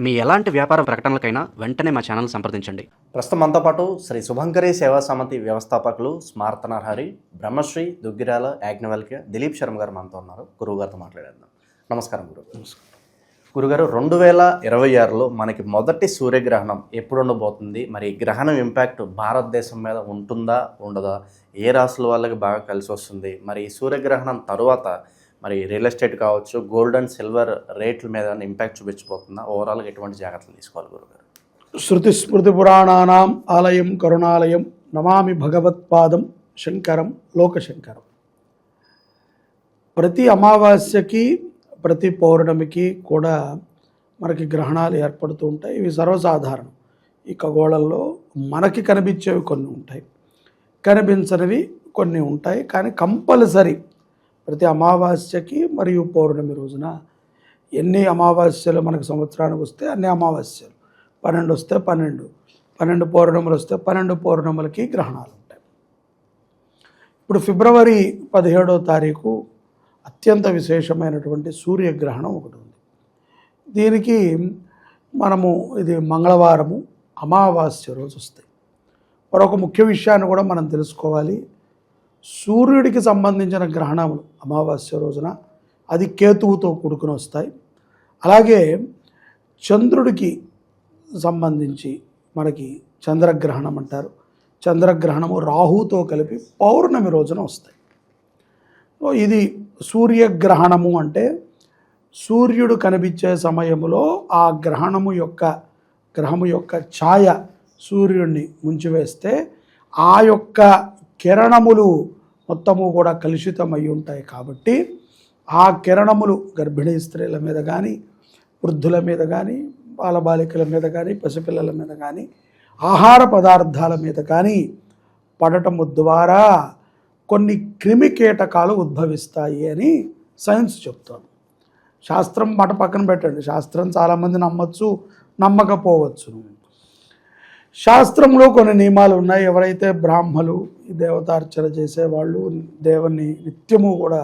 మీ ఎలాంటి వ్యాపార ప్రకటనలకైనా వెంటనే మా ఛానల్ సంప్రదించండి. ప్రస్తుతం మనతో పాటు శ్రీ శుభంకరి సేవా సమితి వ్యవస్థాపకులు స్మార్తనర్హరి బ్రహ్మశ్రీ దుగ్గిరాల యాజ్ఞవల్క్య దిలీప్ శర్మ గారు మనతో ఉన్నారు. గురువు గారితో మాట్లాడేద్దాం. నమస్కారం గురువు. గురుగారు, 2026లో మనకి మొదటి సూర్యగ్రహణం ఎప్పుడు ఉండబోతుంది? మరి గ్రహణం ఇంపాక్ట్ భారతదేశం మీద ఉంటుందా ఉండదా? ఏ రాశుల వాళ్ళకి బాగా కలిసి వస్తుంది? మరి ఈ సూర్యగ్రహణం తరువాత మరి రియల్ ఎస్టేట్ కావచ్చు, గోల్డ్ అండ్ సిల్వర్ రేట్ల మీద ఇంపాక్ట్ చూపించబోతుందా? ఓవరాల్గా ఎటువంటి జాగ్రత్తలు తీసుకోవాలి గురుగారు? శృతి స్మృతి పురాణానాం ఆలయం కరుణాలయం నమామి భగవత్పాదం శంకరం లోకశంకరం. ప్రతి అమావాస్యకి ప్రతి పౌర్ణమికి కూడా మనకి గ్రహణాలు ఏర్పడుతూ ఉంటాయి. ఇవి సర్వసాధారణం. ఈ ఖగోళంలో మనకి కనిపించేవి కొన్ని ఉంటాయి, కనిపించనివి కొన్ని ఉంటాయి. కానీ కంపల్సరీ ప్రతి అమావాస్యకి మరియు పౌర్ణమి రోజున ఎన్ని అమావాస్యలు మనకు సంవత్సరానికి వస్తే అన్ని అమావాస్యలు, 12 వస్తే 12 పౌర్ణములు వస్తే 12 పౌర్ణములకి గ్రహణాలు ఉంటాయి. ఇప్పుడు ఫిబ్రవరి 17వ తారీఖు అత్యంత విశేషమైనటువంటి సూర్యగ్రహణం ఒకటి ఉంది. దీనికి ఇది మంగళవారము అమావాస్య రోజు వస్తాయి. మరొక ముఖ్య విషయాన్ని కూడా మనం తెలుసుకోవాలి. సూర్యుడికి సంబంధించిన గ్రహణములు అమావాస్య రోజున అది కేతువుతో కూడుకుని వస్తాయి. అలాగే చంద్రుడికి సంబంధించి మనకి చంద్రగ్రహణం అంటారు. చంద్రగ్రహణము రాహుతో కలిపి పౌర్ణమి రోజున వస్తాయి. ఇది సూర్యగ్రహణము అంటే సూర్యుడు కనిపించే సమయంలో ఆ గ్రహము యొక్క ఛాయ సూర్యుడిని ముంచివేస్తే ఆ యొక్క కిరణములు మొత్తము కూడా కలుషితమై ఉంటాయి. కాబట్టి ఆ కిరణములు గర్భిణీ స్త్రీల మీద కానీ, వృద్ధుల మీద కానీ, బాలబాలికల మీద కానీ, పసిపిల్లల మీద కానీ, ఆహార పదార్థాల మీద కానీ పడటము ద్వారా కొన్ని క్రిమి కీటకాలు ఉద్భవిస్తాయి అని సైన్స్ చెప్తాను. శాస్త్రం మాట పక్కన పెట్టండి. శాస్త్రం చాలామంది నమ్మచ్చు, నమ్మకపోవచ్చు. శాస్త్రంలో కొన్ని నియమాలు ఉన్నాయి. ఎవరైతే బ్రాహ్మలు, దేవతార్చన చేసేవాళ్ళు, దేవుని నిత్యము కూడా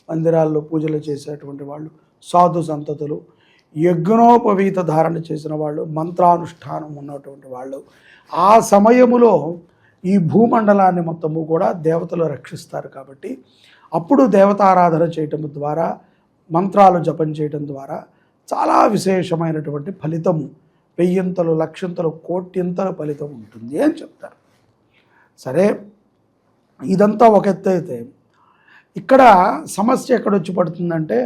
మందిరాల్లో పూజలు చేసేటువంటి వాళ్ళు, సాధు సంతతులు, యజ్ఞోపవీత ధారణ చేసిన వాళ్ళు, మంత్రానుష్ఠానం ఉన్నటువంటి వాళ్ళు, ఆ సమయములో ఈ భూమండలాన్ని మొత్తము కూడా దేవతలు రక్షిస్తారు. కాబట్టి అప్పుడు దేవతారాధన చేయటం ద్వారా, మంత్రాలు జపం చేయటం ద్వారా చాలా విశేషమైనటువంటి ఫలితము, 1000 లక్షంతలు కోట్యంతల ఫలితం ఉంటుంది అని చెప్తారు. సరే, ఇదంతా ఒక ఎత్తు అయితే ఇక్కడ సమస్య ఎక్కడొచ్చి పడుతుందంటే,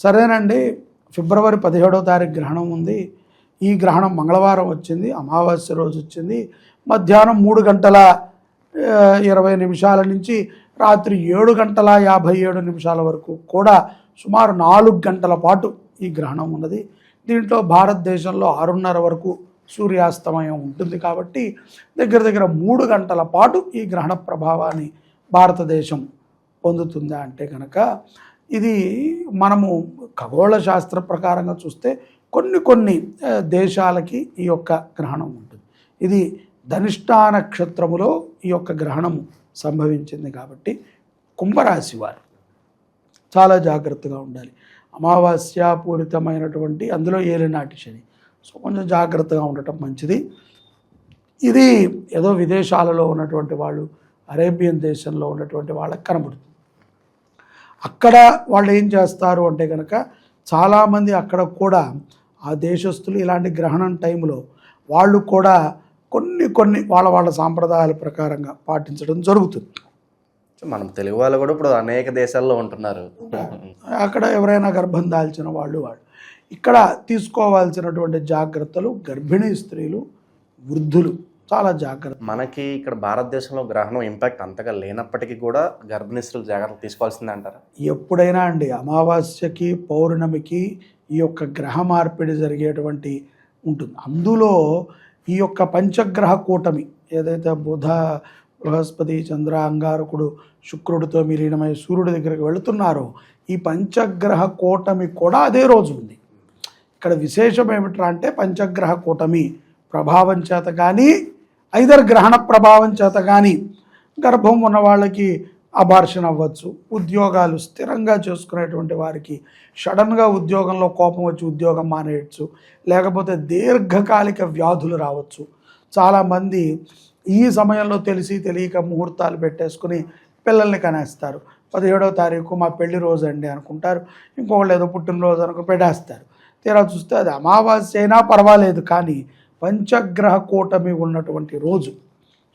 సరేనండి, ఫిబ్రవరి 17వ తారీఖు గ్రహణం ఉంది. ఈ గ్రహణం మంగళవారం వచ్చింది, అమావాస్య రోజు వచ్చింది. మధ్యాహ్నం 3:20 నుంచి రాత్రి 7:57 వరకు కూడా సుమారు 4 గంటల పాటు ఈ గ్రహణం ఉన్నది. దీంట్లో భారతదేశంలో 6:30 వరకు సూర్యాస్తమయం ఉంటుంది. కాబట్టి దగ్గర 3 గంటల పాటు ఈ గ్రహణ ప్రభావాన్ని భారతదేశం పొందుతుందా అంటే కనుక, ఇది మనము ఖగోళ శాస్త్ర ప్రకారంగా చూస్తే కొన్ని దేశాలకి ఈ యొక్క గ్రహణం ఉంటుంది. ఇది ధనిష్టా నక్షత్రములో ఈ యొక్క గ్రహణము సంభవించింది. కాబట్టి కుంభరాశి వారు చాలా జాగ్రత్తగా ఉండాలి. అమావాస్య పూరితమైనటువంటి, అందులో ఏలినాటి శని, సో కొంచెం జాగ్రత్తగా ఉండటం మంచిది. ఇది ఏదో విదేశాలలో ఉన్నటువంటి వాళ్ళు, అరేబియన్ దేశంలో ఉన్నటువంటి వాళ్ళకి కనబడుతుంది. అక్కడ వాళ్ళు ఏం చేస్తారు అంటే కనుక, చాలామంది అక్కడ కూడా ఆ దేశస్తులు ఇలాంటి గ్రహణం టైంలో వాళ్ళు కూడా కొన్ని వాళ్ళ సాంప్రదాయాల ప్రకారంగా పాటించడం జరుగుతుంది. మనం తెలుగు వాళ్ళు కూడా ఇప్పుడు అనేక దేశాల్లో ఉంటున్నారు. అక్కడ ఎవరైనా గర్భం దాల్చిన వాళ్ళు ఇక్కడ తీసుకోవాల్సినటువంటి జాగ్రత్తలు, గర్భిణీ స్త్రీలు, వృద్ధులు చాలా జాగ్రత్త. మనకి ఇక్కడ భారతదేశంలో గ్రహణం ఇంపాక్ట్ అంతగా లేనప్పటికీ కూడా గర్భిణీ స్త్రీలు జాగ్రత్తలు తీసుకోవాల్సిందే అంటారా? ఎప్పుడైనా అండి, అమావాస్యకి పౌర్ణమికి ఈ యొక్క గ్రహ మార్పిడి జరిగేటువంటి ఉంటుంది. అందులో ఈ యొక్క పంచగ్రహ కూటమి ఏదైతే బుధ, బృహస్పతి, చంద్ర, అంగారకుడు, శుక్రుడితో విలీనమై సూర్యుడి దగ్గరికి వెళుతున్నారో, ఈ పంచగ్రహ కూటమి కూడా అదే రోజు ఉంది. ఇక్కడ విశేషం ఏమిట్రా అంటే, పంచగ్రహ కూటమి ప్రభావం చేత కానీ, ఐదర్ గ్రహణ ప్రభావం చేత కానీ గర్భం ఉన్న వాళ్ళకి అబార్షన్ అవ్వచ్చు. ఉద్యోగాలు స్థిరంగా చేసుకునేటువంటి వారికి సడన్గా ఉద్యోగంలో కోపం వచ్చి ఉద్యోగం మానేయచ్చు. లేకపోతే దీర్ఘకాలిక వ్యాధులు రావచ్చు. చాలామంది ఈ సమయంలో తెలిసి తెలియక ముహూర్తాలు పెట్టేసుకుని పిల్లల్ని కనేస్తారు. 17వ తారీఖు మా పెళ్లి రోజు అండి అనుకుంటారు, ఇంకొకళ్ళు ఏదో పుట్టినరోజు అనుకుని పెట్టేస్తారు. తీరా చూస్తే అది అమావాస్య అయినా పర్వాలేదు, కానీ పంచగ్రహ కూటమి ఉన్నటువంటి రోజు.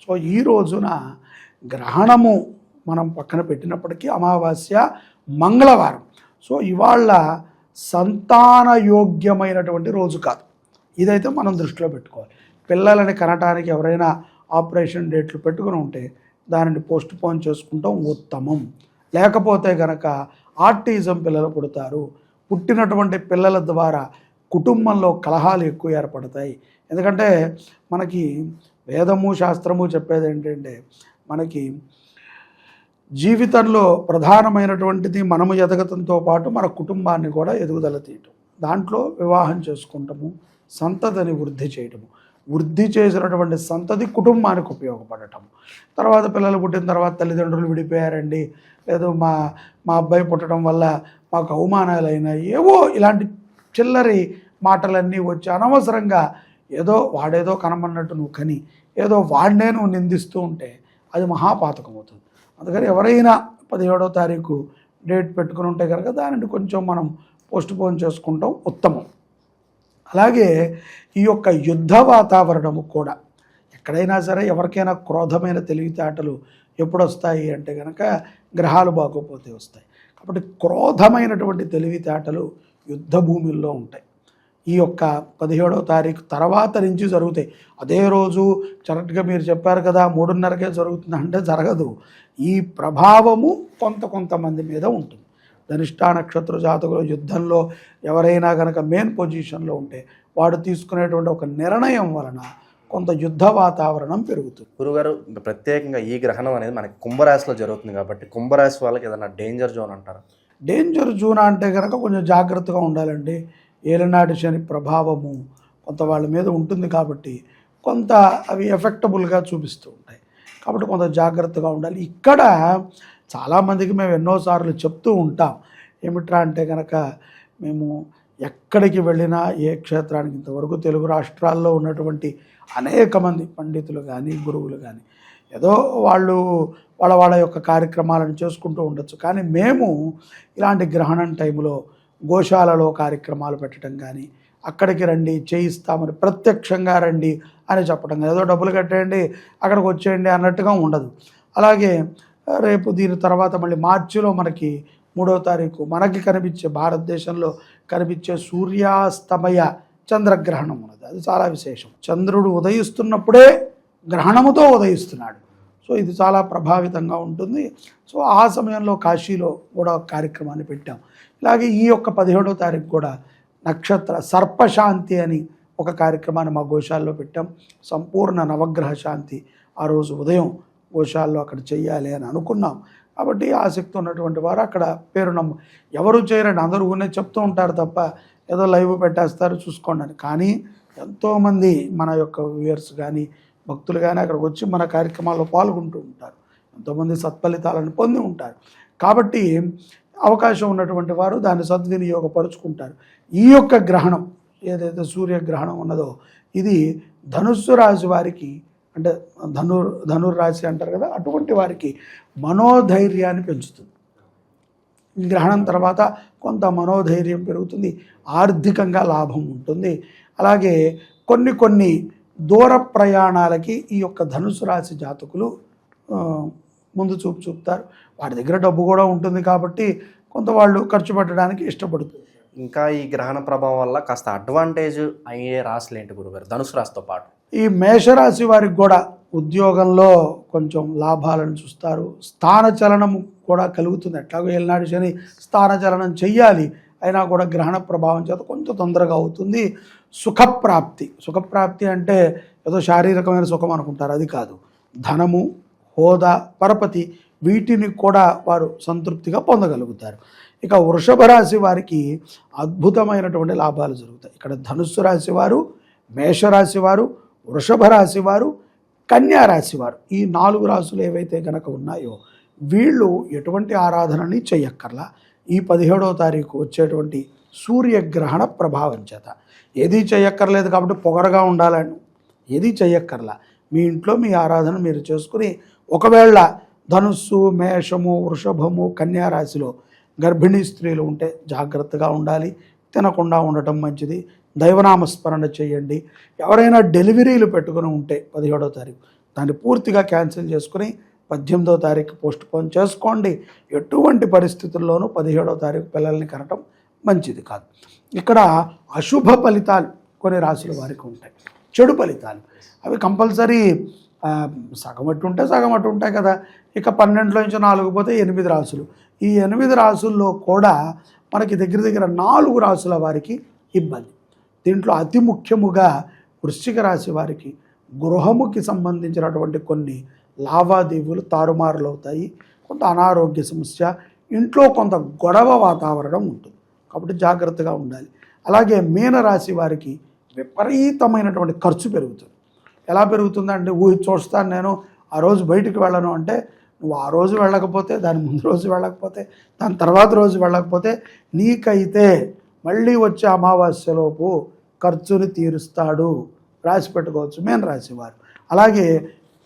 సో ఈ రోజున గ్రహణము మనం పక్కన పెట్టినప్పటికీ అమావాస్య మంగళవారం. సో ఇవాళ సంతానయోగ్యమైనటువంటి రోజు కాదు. ఇదైతే మనం దృష్టిలో పెట్టుకోవాలి. పిల్లలని కనటానికి ఎవరైనా ఆపరేషన్ డేట్లు పెట్టుకుని ఉంటే దానిని పోస్ట్ పోన్ చేసుకుంటాం ఉత్తమం. లేకపోతే కనుక ఆర్టిజం పిల్లలు పుడతారు. పుట్టినటువంటి పిల్లల ద్వారా కుటుంబంలో కలహాలు ఎక్కువ ఏర్పడతాయి. ఎందుకంటే మనకి వేదము శాస్త్రము చెప్పేది ఏంటంటే, మనకి జీవితంలో ప్రధానమైనటువంటిది మనము ఎదగతంతో పాటు మన కుటుంబాన్ని కూడా ఎదుగుదల తీయటం. దాంట్లో వివాహం చేసుకుంటాము, సంతతిని వృద్ధి చేయటము. వృద్ధి చేసినటువంటి సంతతి కుటుంబానికి ఉపయోగపడటం. తర్వాత పిల్లలు పుట్టిన తర్వాత తల్లిదండ్రులు విడిపోయారండి, లేదు మా అబ్బాయి పుట్టడం వల్ల మాకు అవమానాలు అయినాయి, ఏవో ఇలాంటి చిల్లరి మాటలన్నీ వచ్చి అనవసరంగా ఏదో వాడేదో కనమన్నట్టు నువ్వు కని ఏదో వాడినే నువ్వు నిందిస్తూ ఉంటే అది మహాపాతకం అవుతుంది. అందుకని ఎవరైనా 17వ తారీఖు డేట్ పెట్టుకుని ఉంటే కనుక దానిని కొంచెం మనం పోస్ట్ పోన్ చేసుకుంటాం ఉత్తమం. అలాగే ఈ యొక్క యుద్ధ వాతావరణము కూడా ఎక్కడైనా సరే ఎవరికైనా క్రోధమైన తెలివితేటలు ఎప్పుడు వస్తాయి అంటే కనుక గ్రహాలు బాగోపోతే వస్తాయి. కాబట్టి క్రోధమైనటువంటి తెలివితేటలు యుద్ధ భూమిల్లో ఉంటాయి. ఈ యొక్క 17వ తారీఖు తర్వాత నుంచి జరుగుతాయి. అదే రోజు కరెక్ట్గా మీరు చెప్పారు కదా 3:30కే జరుగుతుంది అంటే జరగదు. ఈ ప్రభావము కొంతమంది మీద ఉంటుంది. ధనిష్ఠా నక్షత్ర జాతకులు యుద్ధంలో ఎవరైనా కనుక మెయిన్ పొజిషన్లో ఉంటే వాడు తీసుకునేటువంటి ఒక నిర్ణయం వలన కొంత యుద్ధ వాతావరణం పెరుగుతుంది. గురుగారు, ప్రత్యేకంగా ఈ గ్రహణం అనేది మనకి కుంభరాశిలో జరుగుతుంది కాబట్టి కుంభరాశి వాళ్ళకి ఏదైనా డేంజర్ జోన్ అంటారా? డేంజర్ జోన్ అంటే కనుక కొంచెం జాగ్రత్తగా ఉండాలండి. ఏలనాటి శని ప్రభావము కొంత వాళ్ళ మీద ఉంటుంది కాబట్టి కొంత అవి ఎఫెక్టబుల్గా చూపిస్తూ ఉంటాయి. కాబట్టి కొంత జాగ్రత్తగా ఉండాలి. ఇక్కడ చాలామందికి మేము ఎన్నోసార్లు చెప్తూ ఉంటాం. ఏమిట్రా అంటే కనుక మేము ఎక్కడికి వెళ్ళినా ఏ క్షేత్రానికి ఇంతవరకు తెలుగు రాష్ట్రాల్లో ఉన్నటువంటి అనేక మంది పండితులు కానీ గురువులు కానీ ఏదో వాళ్ళ యొక్క కార్యక్రమాలను చేసుకుంటూ ఉండొచ్చు. కానీ మేము ఇలాంటి గ్రహణం టైంలో గోశాలలో కార్యక్రమాలు పెట్టడం కానీ, అక్కడికి రండి చేయిస్తామని ప్రత్యక్షంగా రండి అని చెప్పడం కానీ, ఏదో డబ్బులు కట్టేయండి అక్కడికి వచ్చేయండి అన్నట్టుగా ఉండదు. అలాగే రేపు దీని తర్వాత మళ్ళీ మార్చిలో మనకి 3వ తారీఖు మనకి కనిపించే భారతదేశంలో కనిపించే సూర్యాస్తమయ చంద్రగ్రహణం ఉన్నది. అది చాలా విశేషం. చంద్రుడు ఉదయిస్తున్నప్పుడే గ్రహణముతో ఉదయిస్తున్నాడు. సో ఇది చాలా ప్రభావితంగా ఉంటుంది. సో ఆ సమయంలో కాశీలో కూడా కార్యక్రమాన్ని పెట్టాం. ఇలాగే ఈ యొక్క 17వ తారీఖు కూడా నక్షత్ర సర్పశాంతి అని ఒక కార్యక్రమాన్ని మా గోశాలలో పెట్టాం. సంపూర్ణ నవగ్రహ శాంతి ఆ రోజు ఉదయం గోశాలలో అక్కడ చెయ్యాలి అని అనుకున్నాం. కాబట్టి ఆసక్తి ఉన్నటువంటి వారు అక్కడ ఎవరు చేయరండి, అందరూ ఊనే చెప్తూ ఉంటారు తప్ప ఏదో లైవ్ పెట్టేస్తారు చూసుకోండి అని. కానీ ఎంతోమంది మన యొక్క వ్యూయర్స్ కానీ భక్తులు కానీ అక్కడికి వచ్చి మన కార్యక్రమాల్లో పాల్గొంటూ ఉంటారు. ఎంతోమంది సత్ఫలితాలను పొంది ఉంటారు. కాబట్టి అవకాశం ఉన్నటువంటి వారు దాన్ని సద్వినియోగపరుచుకుంటారు. ఈ యొక్క గ్రహణం ఏదైతే సూర్యగ్రహణం ఉన్నదో ఇది ధనుస్సు రాశి వారికి, అంటే ధనుర్రాశి అంటారు కదా, అటువంటి వారికి మనోధైర్యాన్ని పెంచుతుంది. ఈ గ్రహణం తర్వాత కొంత మనోధైర్యం పెరుగుతుంది, ఆర్థికంగా లాభం ఉంటుంది. అలాగే కొన్ని దూర ప్రయాణాలకి ఈ యొక్క ధనుసు రాశి జాతకులు ముందు చూపుతారు. వాడి దగ్గర డబ్బు కూడా ఉంటుంది కాబట్టి కొంత వాళ్ళు ఖర్చు పెట్టడానికి ఇష్టపడుతుంది. ఇంకా ఈ గ్రహణ ప్రభావం వల్ల కాస్త అడ్వాంటేజ్ అయ్యే రాశులు ఏంటి గురుగారు ధనుసు రాశితో పాటు? ఈ మేషరాశి వారికి కూడా ఉద్యోగంలో కొంచెం లాభాలను చూస్తారు. స్థానచలనం కూడా కలుగుతుంది. ఎట్లాగో ఏలినాటి శని స్థానచలనం చెయ్యాలి, అయినా కూడా గ్రహణ ప్రభావం చేత కొంచెం తొందరగా అవుతుంది. సుఖప్రాప్తి అంటే ఏదో శారీరకమైన సుఖం అనుకుంటారు, అది కాదు. ధనము, హోదా, పరపతి వీటిని కూడా వారు సంతృప్తిగా పొందగలుగుతారు. ఇక వృషభ రాశి వారికి అద్భుతమైనటువంటి లాభాలు జరుగుతాయి. ఇక్కడ ధనుస్సు రాశి వారు, మేషరాశి వారు, వృషభ రాశి వారు, కన్యా రాశి వారు, ఈ 4 రాశులు ఏవైతే కనుక ఉన్నాయో వీళ్ళు ఎటువంటి ఆరాధనని చెయ్యక్కర్లా. ఈ 17వ తారీఖు వచ్చేటువంటి సూర్యగ్రహణ ప్రభావం చేత ఏదీ చెయ్యక్కర్లేదు కాబట్టి పొగరగా ఉండాలని ఏదీ చెయ్యక్కర్లా. మీ ఇంట్లో మీ ఆరాధన మీరు చేసుకుని, ఒకవేళ ధనుస్సు, మేషము, వృషభము, కన్యా రాశిలో గర్భిణీ స్త్రీలు ఉంటే జాగ్రత్తగా ఉండాలి, తినకుండా ఉండటం మంచిది. దైవనామస్మరణ చేయండి. ఎవరైనా డెలివరీలు పెట్టుకుని ఉంటే 17వ తారీఖు దాన్ని పూర్తిగా క్యాన్సిల్ చేసుకుని 18వ తారీఖు పోస్ట్ పోన్ చేసుకోండి. ఎటువంటి పరిస్థితుల్లోనూ 17వ తారీఖు పిల్లల్ని కనటం మంచిది కాదు. ఇక్కడ అశుభ ఫలితాలు కొన్ని రాశుల వారికి ఉంటాయి, చెడు ఫలితాలు అవి కంపల్సరీ సగం అటు ఉంటాయి కదా. ఇక 12లో నుంచి 4 పోతే 8 రాశులు. ఈ 8 రాశుల్లో కూడా మనకి దగ్గర 4 రాశుల వారికి ఇబ్బంది. దీంట్లో అతి ముఖ్యముగా వృశ్చిక రాశి వారికి గృహముకి సంబంధించినటువంటి కొన్ని లావాదేవీలు తారుమారులు అవుతాయి. కొంత అనారోగ్య సమస్య, ఇంట్లో కొంత గొడవ వాతావరణం ఉంటుంది కాబట్టి జాగ్రత్తగా ఉండాలి. అలాగే మీనరాశి వారికి విపరీతమైనటువంటి ఖర్చు పెరుగుతుంది. ఎలా పెరుగుతుందంటే చూస్తాను నేను ఆ రోజు బయటికి వెళ్ళను అంటే, నువ్వు ఆ రోజు వెళ్ళకపోతే, దాని ముందు రోజు వెళ్ళకపోతే, దాని తర్వాత రోజు వెళ్ళకపోతే నీకైతే మళ్ళీ వచ్చే అమావాస్యలోపు ఖర్చుని తీరుస్తాడు. రాసి పెట్టుకోవచ్చు మీనరాశి వారు. అలాగే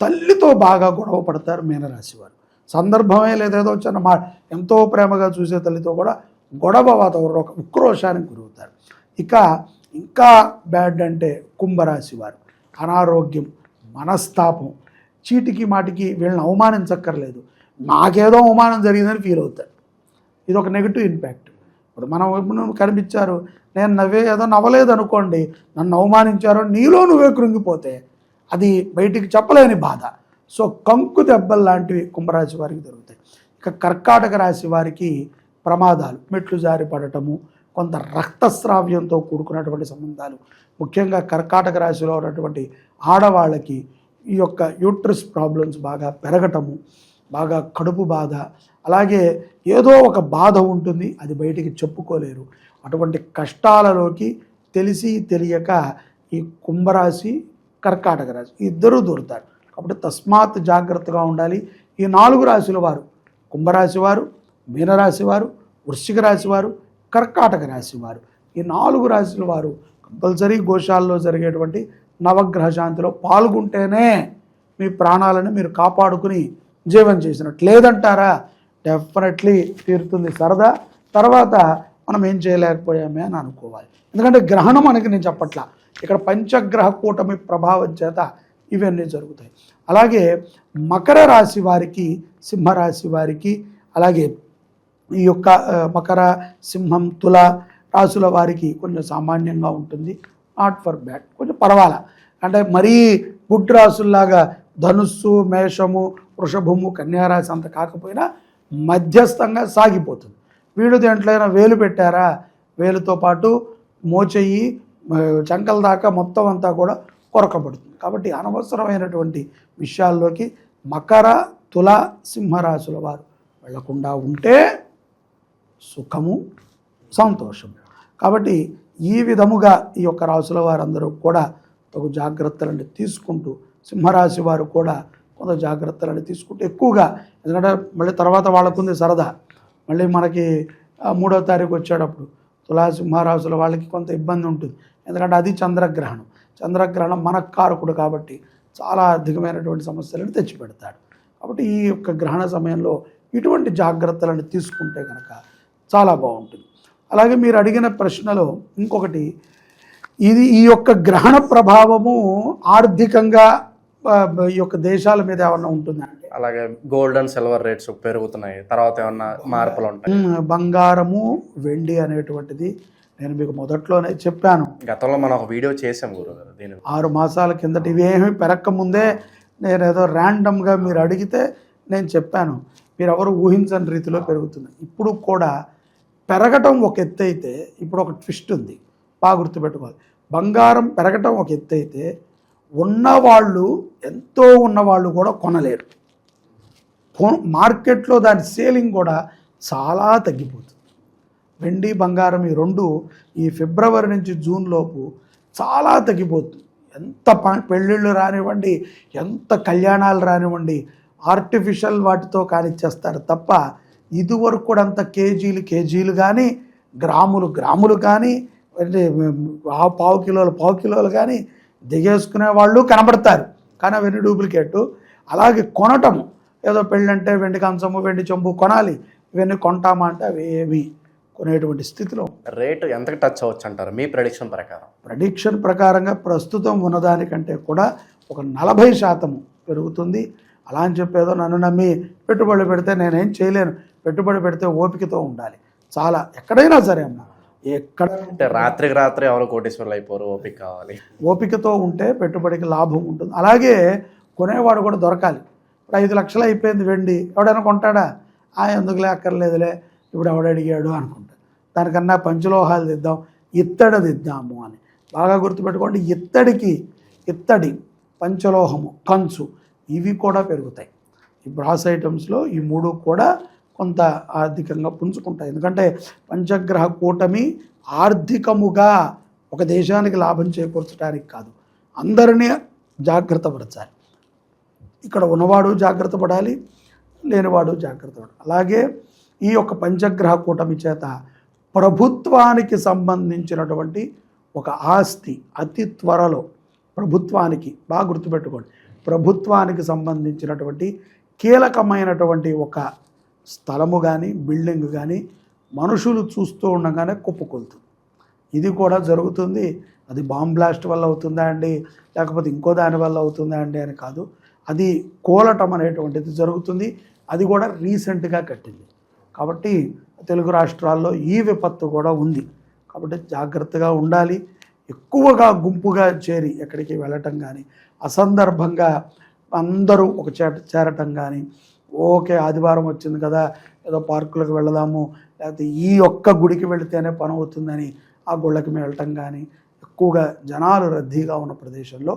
తల్లితో బాగా గొడవ పడతారు మీనరాశి వారు. సందర్భమే లేదేదో చిన్న ఎంతో ప్రేమగా చూసే తల్లితో కూడా గొడవ వాతావరణం, ఒక ఉక్రోషానికి గురవుతారు. ఇంకా బ్యాడ్ అంటే కుంభరాశి వారు అనారోగ్యం, మనస్తాపం, చీటికి మాటికి వీళ్ళని అవమానించక్కర్లేదు, నాకేదో అవమానం జరిగిందని ఫీల్ అవుతారు. ఇది ఒక నెగిటివ్ ఇంపాక్ట్. ఇప్పుడు మనం కనిపించారు, నేను ఏదో నవ్వలేదు అనుకోండి, నన్ను అవమానించారో నీలో నువ్వే కృంగిపోతే అది బయటికి చెప్పలేని బాధ. సో కంకు దెబ్బలు లాంటివి కుంభరాశి వారికి జరుగుతాయి. ఇక కర్కాటక రాశి వారికి ప్రమాదాలు, మెట్లు జారి పడటము, కొంత రక్తస్రావ్యంతో కూడుకున్నటువంటి సంబంధాలు, ముఖ్యంగా కర్కాటక రాశిలో ఉన్నటువంటి ఆడవాళ్ళకి ఈ యొక్క యూట్రస్ ప్రాబ్లమ్స్ బాగా పెరగటము, బాగా కడుపు బాధ, అలాగే ఏదో ఒక బాధ ఉంటుంది, అది బయటికి చెప్పుకోలేరు. అటువంటి కష్టాలలోకి తెలిసి తెలియక ఈ కుంభరాశి, కర్కాటక రాశి ఇద్దరూ దూరుతారు. కాబట్టి తస్మాత్ జాగ్రత్తగా ఉండాలి. ఈ 4 రాశుల వారు, కుంభరాశి వారు, మీనరాశి వారు, వృశ్చిక రాశి వారు, కర్కాటక రాశి వారు, ఈ 4 రాశుల వారు కంపల్సరీ గోశాలలో జరిగేటువంటి నవగ్రహ శాంతిలో పాల్గొంటేనే మీ ప్రాణాలను మీరు కాపాడుకుని జీవనం చేసినట్టు. లేదంటారా, డెఫినెట్లీ తీరుతుంది సరదా. తర్వాత మనం ఏం చేయలేకపోయామే అని అనుకోవాలి. ఎందుకంటే గ్రహణం మనకి నేను చెప్పట్లా, ఇక్కడ పంచగ్రహ కూటమి ప్రభావం చేత ఇవన్నీ జరుగుతాయి. అలాగే మకర రాశి వారికి, సింహరాశి వారికి, అలాగే ఈ యొక్క మకర, సింహం, తుల రాశుల వారికి కొంచెం సామాన్యంగా ఉంటుంది. నాట్ ఫర్ బ్యాడ్, కొంచెం పర్వాలా. అంటే మరీ గుడ్ రాశుల్లాగా ధనుస్సు, మేషము, వృషభము, కన్యారాశి అంత కాకపోయినా మధ్యస్థంగా సాగిపోతుంది. వీడు దేంట్లోనైనా వేలు పెట్టారా, వేలుతో పాటు మోచెయ్యి, చంకల దాకా మొత్తం అంతా కూడా కొరకబడుతుంది. కాబట్టి అనవసరమైనటువంటి విషయాల్లోకి మకర, తుల, సింహరాశుల వారు వెళ్లకుండా ఉంటే సుఖము, సంతోషము. కాబట్టి ఈ విధముగా ఈ యొక్క రాశుల వారందరూ కూడా తగు జాగ్రత్తలను తీసుకుంటూ, సింహరాశి వారు కూడా కొంత జాగ్రత్తలను తీసుకుంటూ ఎక్కువగా, ఎందుకంటే మళ్ళీ తర్వాత వాళ్ళకుంది సరదా, మళ్ళీ మనకి 3వ తారీఖు వచ్చేటప్పుడు తులాసింహరాశుల వాళ్ళకి కొంత ఇబ్బంది ఉంటుంది. ఎందుకంటే అది చంద్రగ్రహణం. చంద్రగ్రహణం మనకారకుడు కాబట్టి చాలా అధికమైనటువంటి సమస్యలను తెచ్చిపెడతాడు. కాబట్టి ఈ యొక్క గ్రహణ సమయంలో ఇటువంటి జాగ్రత్తలను తీసుకుంటే కనుక చాలా బాగుంటుంది. అలాగే మీరు అడిగిన ప్రశ్నలో ఇంకొకటి, ఈ యొక్క గ్రహణ ప్రభావము ఆర్థికంగా ఈ యొక్క దేశాల మీద ఏమన్నా ఉంటుందండి? అలాగే గోల్డ్ అండ్ సిల్వర్ రేట్స్ పెరుగుతున్నాయి, తర్వాత ఏమన్నా మార్పులు ఉంటాయి? బంగారము, వెండి అనేటువంటిది నేను మీకు మొదట్లోనే చెప్పాను. గతంలో మనం ఒక వీడియో చేసాం గురుగారు, దీని 6 మాసాల కిందట ఇవేమీ పెరగకముందే నేను ఏదో ర్యాండమ్గా మీరు అడిగితే నేను చెప్పాను. మీరు ఎవరు ఊహించని రీతిలో పెరుగుతుంది. ఇప్పుడు కూడా పెరగటం ఒక ఎత్తు అయితే, ఇప్పుడు ఒక ట్విస్ట్ ఉంది, బాగా గుర్తుపెట్టుకోవాలి. బంగారం పెరగటం ఒక ఎత్తు అయితే, ఉన్నవాళ్ళు, ఎంతో ఉన్నవాళ్ళు కూడా కొనలేరు. మార్కెట్లో దాని సేలింగ్ కూడా చాలా తగ్గిపోతుంది. వెండి, బంగారం ఈ రెండు ఈ ఫిబ్రవరి నుంచి జూన్ లోపు చాలా తగ్గిపోతుంది. ఎంత పెళ్ళిళ్ళు రానివ్వండి, ఎంత కళ్యాణాలు రానివ్వండి, ఆర్టిఫిషియల్ వాటితో కానిచ్చేస్తారు తప్ప ఇదివరకు కూడా అంత కేజీలు కానీ గ్రాములు కానీ అంటే పావు కిలోలు కానీ దిగేసుకునే వాళ్ళు కనబడతారు, కానీ అవన్నీ డూప్లికేటు. అలాగే కొనటము, ఏదో పెళ్ళంటే వెండి కంచము వెండి చెంబు కొనాలి, ఇవన్నీ కొంటామా అంటే అవి ఏవి కొనేటువంటి స్థితిలో. రేటు ఎంతకు టచ్ అవ్వచ్చు అంటారు మీ ప్రెడిక్షన్ ప్రకారంగా ప్రస్తుతం ఉన్నదానికంటే కూడా ఒక 40% పెరుగుతుంది. అలా అని చెప్పేదో నన్ను నమ్మి పెట్టుబడి పెడితే నేనేం చేయలేను. పెట్టుబడి పెడితే ఓపికతో ఉండాలి చాలా, ఎక్కడైనా సరే అమ్మా, ఎక్కడ అంటే రాత్రికి రాత్రి ఎవరు కోటీశ్వరులు అయిపోరు, ఓపిక కావాలి. ఓపికతో ఉంటే పెట్టుబడికి లాభం ఉంటుంది. అలాగే కొనేవాడు కూడా దొరకాలి. ఇప్పుడు 5 లక్షలు అయిపోయింది వెండి, ఎవడైనా కొంటాడా? ఎందుకులే అక్కర్లేదులే ఇప్పుడు ఎవడు అడిగాడు అనుకుంటా. దానికన్నా పంచలోహాలు దిద్దాం, ఇత్తడి దిద్దాము అని బాగా గుర్తుపెట్టుకోండి. ఇత్తడి పంచలోహము కంచు ఇవి కూడా పెరుగుతాయి. ఈ బ్రాస్ ఐటమ్స్లో ఈ 3 కూడా కొంత ఆర్థికంగా పుంజుకుంటాయి. ఎందుకంటే పంచగ్రహ కూటమి ఆర్థికముగా ఒక దేశానికి లాభం చేకూర్చడానికి కాదు, అందరినీ జాగ్రత్త పరచాలి. ఇక్కడ ఉన్నవాడు జాగ్రత్త పడాలి, లేనివాడు జాగ్రత్త పడాలి. అలాగే ఈ యొక్క పంచగ్రహ కూటమి చేత ప్రభుత్వానికి సంబంధించినటువంటి ఒక ఆస్తి అతి త్వరలో ప్రభుత్వానికి, బాగా గుర్తుపెట్టుకోండి, ప్రభుత్వానికి సంబంధించినటువంటి కీలకమైనటువంటి ఒక స్థలము కానీ బిల్డింగ్ కానీ మనుషులు చూస్తూ ఉండగానే కుప్పకూలుతుంది. ఇది కూడా జరుగుతుంది. అది బాంబ్ బ్లాస్ట్ వల్ల అవుతుందా అండి, లేకపోతే ఇంకో దాని వల్ల అవుతుందా అండి అని కాదు, అది కూలటం అనేటువంటిది జరుగుతుంది. అది కూడా రీసెంట్గా కట్టింది. కాబట్టి తెలుగు రాష్ట్రాల్లో ఈ విపత్తు కూడా ఉంది. కాబట్టి జాగ్రత్తగా ఉండాలి. ఎక్కువగా గుంపుగా చేరి ఎక్కడికి వెళ్ళటం కానీ, అసందర్భంగా అందరూ ఒక చేరటం కానీ, ఓకే ఆదివారం వచ్చింది కదా ఏదో పార్కులకు వెళదాము, లేకపోతే ఈ ఒక్క గుడికి వెళితేనే పని అవుతుందని ఆ గుళ్ళకి వెళ్ళటం కానీ, ఎక్కువగా జనాలు రద్దీగా ఉన్న ప్రదేశంలో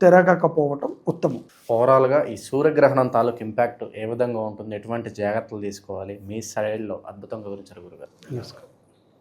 తిరగకపోవటం ఉత్తమం. ఓవరాల్గా ఈ సూర్యగ్రహణం తాలూకు ఇంపాక్ట్ ఏ విధంగా ఉంటుంది, ఎటువంటి జాగ్రత్తలు తీసుకోవాలి, మీ సైడ్లో అద్భుతంగా వివరించారు గురుగారు. నమస్కారం.